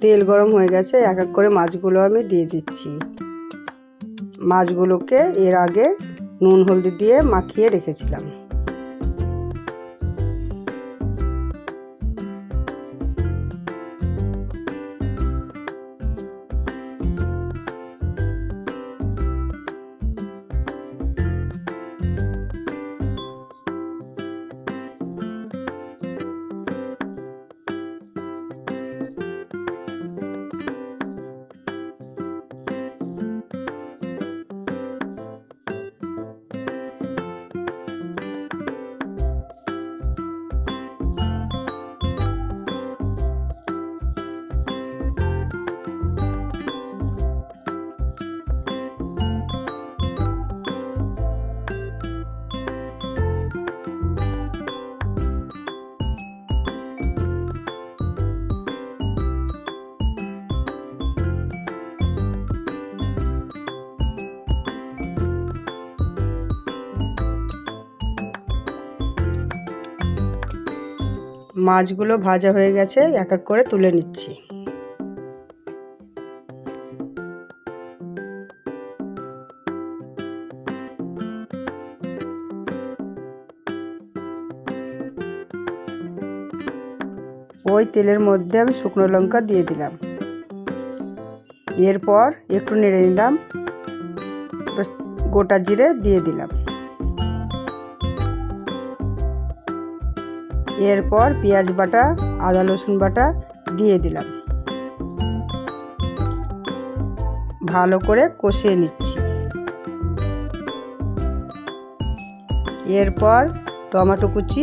তেল গরম হয়ে গেছে, এক এক করে মাছগুলো আমি দিয়ে দিচ্ছি। মাছগুলোকে এর আগে নুন হলদি দিয়ে মাখিয়ে রেখেছিলাম। মাছগুলো ভাজা হয়ে গেছে, এক এক করে তুলে নিচ্ছি। ওই তেলের মধ্যে আমি শুকনো লঙ্কা দিয়ে দিলাম। এরপর একটু নেড়ে নিলাম, গোটা জিরে দিয়ে দিলাম। এরপর পেঁয়াজ বাটা, আদা রসুন বাটা দিয়ে দিলাম। ভালো করে কষিয়ে নিচ্ছি। এরপর টমেটো কুচি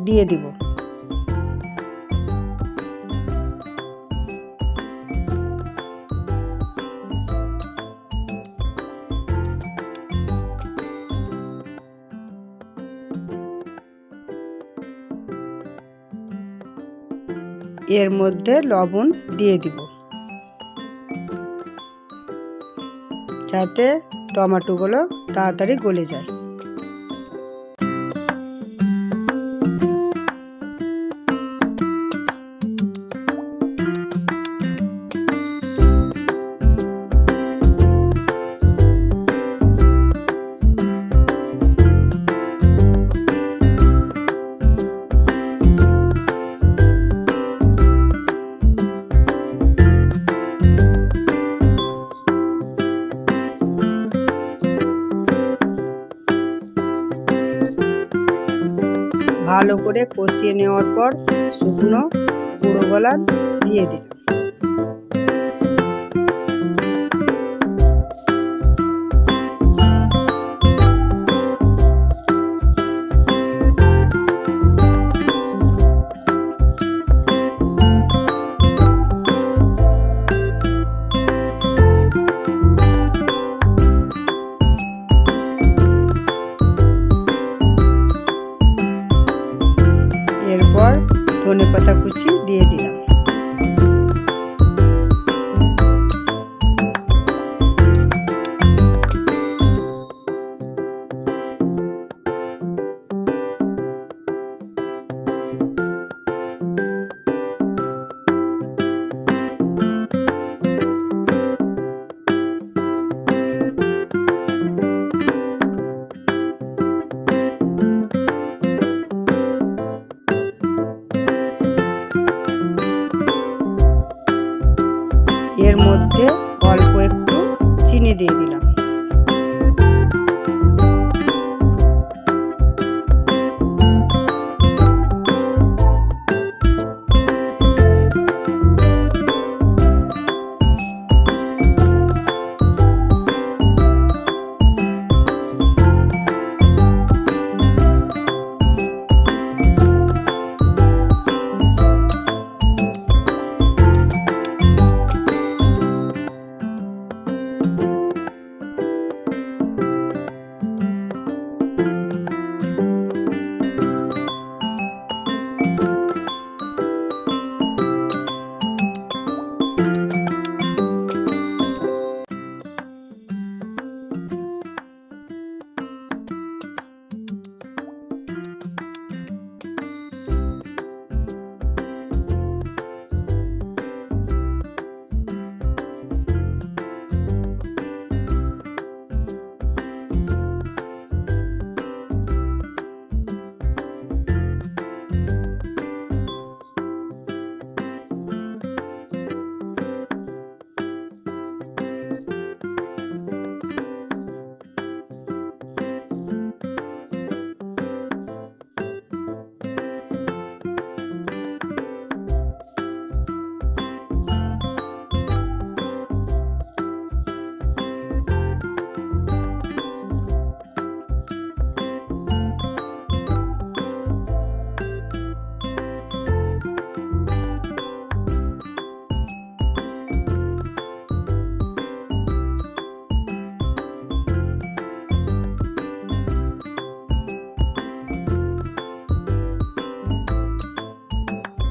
দিয়ে দিব। এর মধ্যে লবণ দিয়ে দিব, যাতে টমেটোগুলো তাড়াতাড়ি গলে যায়। ভালো করে কষিয়ে নেওয়ার পর শুকনো গুঁড়ো গলা দিয়ে দিলাম। এরপর ধনেপাতা কুচি দিয়ে দিলাম।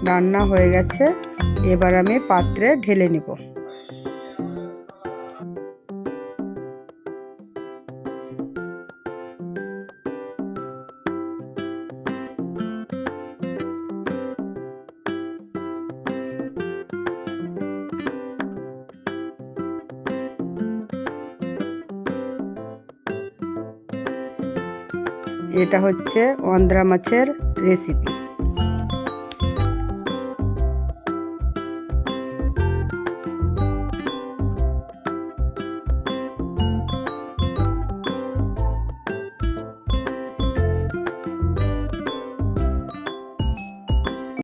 রান্না হয়ে গেছে। এবার আমি পাত্রে ঢেলে নিব। এটা হচ্ছে অন্ধ্রা মাছের রেসিপি।